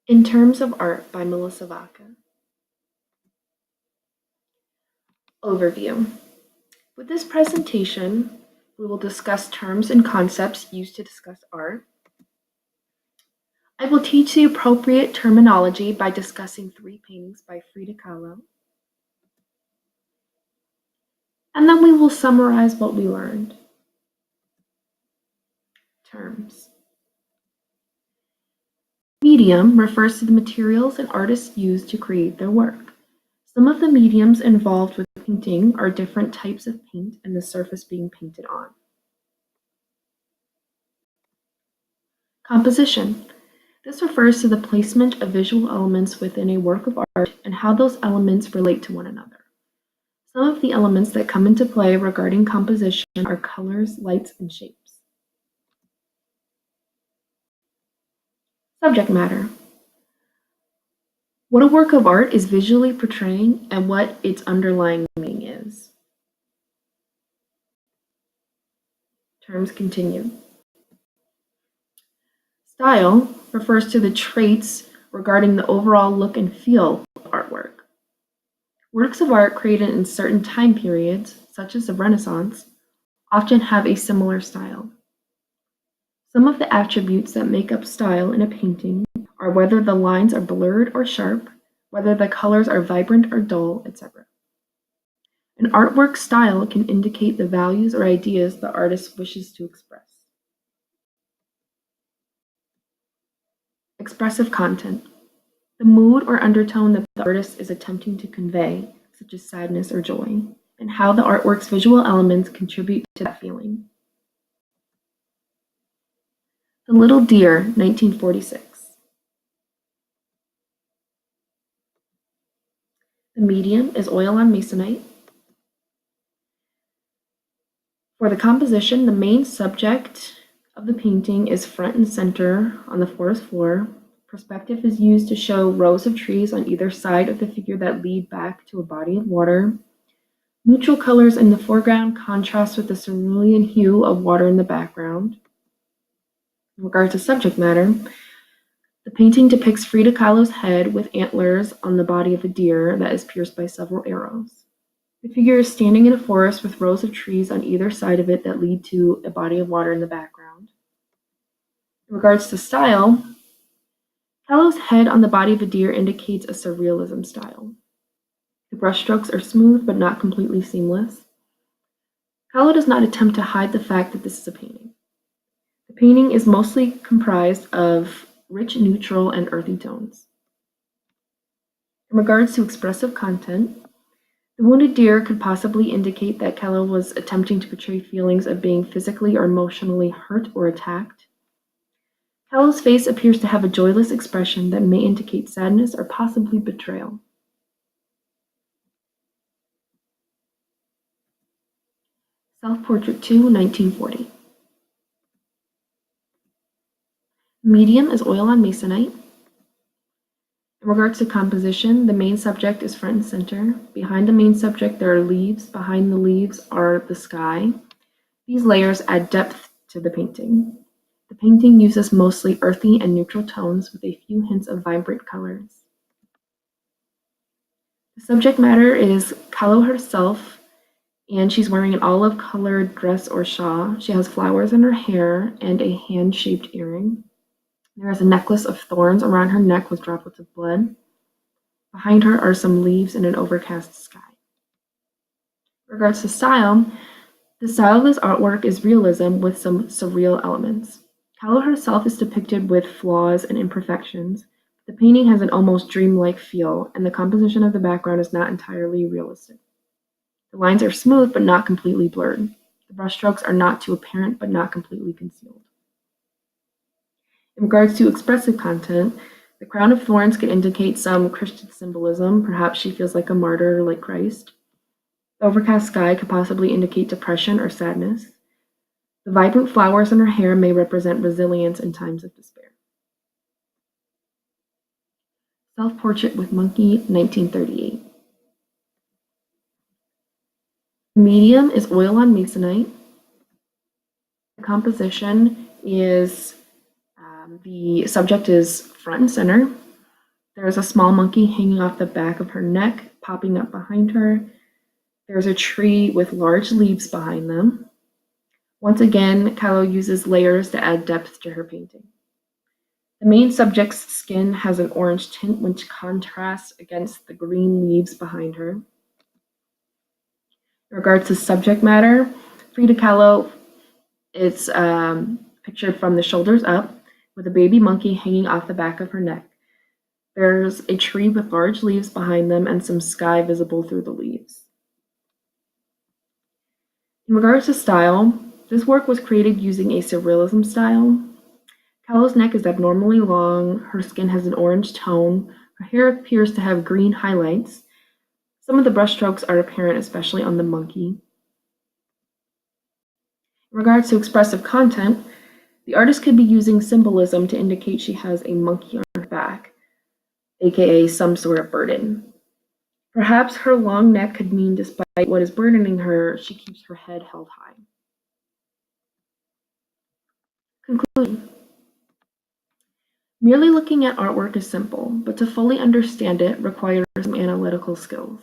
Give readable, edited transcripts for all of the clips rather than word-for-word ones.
In Terms of Art by Melissa Vaca. Overview. With this presentation, we will discuss terms and concepts used to discuss art. I will teach the appropriate terminology by discussing 3 paintings by Frida Kahlo. And then we will summarize what we learned. Terms. Medium refers to the materials an artist used to create their work. Some of the mediums involved with painting are different types of paint and the surface being painted on. Composition. This refers to the placement of visual elements within a work of art and how those elements relate to one another. Some of the elements that come into play regarding composition are colors, lights, and shapes. Subject matter. What a work of art is visually portraying and what its underlying meaning is. Terms continue. Style refers to the traits regarding the overall look and feel of artwork. Works of art created in certain time periods, such as the Renaissance, often have a similar style. Some of the attributes that make up style in a painting are whether the lines are blurred or sharp, whether the colors are vibrant or dull, etc. An artwork's style can indicate the values or ideas the artist wishes to express. Expressive content. The mood or undertone that the artist is attempting to convey, such as sadness or joy, and how the artwork's visual elements contribute to that feeling. The Little Deer, 1946. The medium is oil on masonite. For the composition, the main subject of the painting is front and center on the forest floor. Perspective is used to show rows of trees on either side of the figure that lead back to a body of water. Neutral colors in the foreground contrast with the cerulean hue of water in the background. In regard to subject matter, the painting depicts Frida Kahlo's head with antlers on the body of a deer that is pierced by several arrows. The figure is standing in a forest with rows of trees on either side of it that lead to a body of water in the background. In regards to style, Kahlo's head on the body of a deer indicates a surrealism style. The brushstrokes are smooth but not completely seamless. Kahlo does not attempt to hide the fact that this is a painting. The painting is mostly comprised of rich neutral and earthy tones. In regards to expressive content, the wounded deer could possibly indicate that Kahlo was attempting to portray feelings of being physically or emotionally hurt or attacked. Kahlo's face appears to have a joyless expression that may indicate sadness or possibly betrayal. Self-Portrait 2, 1940. Medium is oil on masonite. In regards to composition, the main subject is front and center. Behind the main subject, there are leaves. Behind the leaves are the sky. These layers add depth to the painting. The painting uses mostly earthy and neutral tones with a few hints of vibrant colors. The subject matter is Kahlo herself, and she's wearing an olive-colored dress or shawl. She has flowers in her hair and a hand-shaped earring. There is a necklace of thorns around her neck with droplets of blood. Behind her are some leaves and an overcast sky. In regards to style, the style of this artwork is realism with some surreal elements. Kahlo herself is depicted with flaws and imperfections. The painting has an almost dreamlike feel, and the composition of the background is not entirely realistic. The lines are smooth but not completely blurred. The brushstrokes are not too apparent but not completely concealed. In regards to expressive content, the crown of thorns could indicate some Christian symbolism. Perhaps she feels like a martyr like Christ. The overcast sky could possibly indicate depression or sadness. The vibrant flowers in her hair may represent resilience in times of despair. Self-Portrait with Monkey, 1938. The medium is oil on masonite. The composition is the subject is front and center. There's a small monkey hanging off the back of her neck, popping up behind her. There's a tree with large leaves behind them. Once again, Kahlo uses layers to add depth to her painting. The main subject's skin has an orange tint which contrasts against the green leaves behind her. In regards to subject matter, Frida Kahlo is pictured from the shoulders up with a baby monkey hanging off the back of her neck. There's a tree with large leaves behind them and some sky visible through the leaves. In regards to style, this work was created using a surrealism style. Kahlo's neck is abnormally long, her skin has an orange tone, her hair appears to have green highlights. Some of the brushstrokes are apparent, especially on the monkey. In regards to expressive content, the artist could be using symbolism to indicate she has a monkey on her back, aka some sort of burden. Perhaps her long neck could mean despite what is burdening her, she keeps her head held high. Conclusion. Merely looking at artwork is simple, but to fully understand it requires some analytical skills.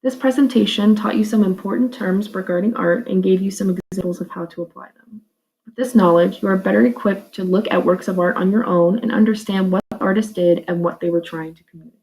This presentation taught you some important terms regarding art and gave you some examples of how to apply them. With this knowledge, you are better equipped to look at works of art on your own and understand what the artist did and what they were trying to communicate.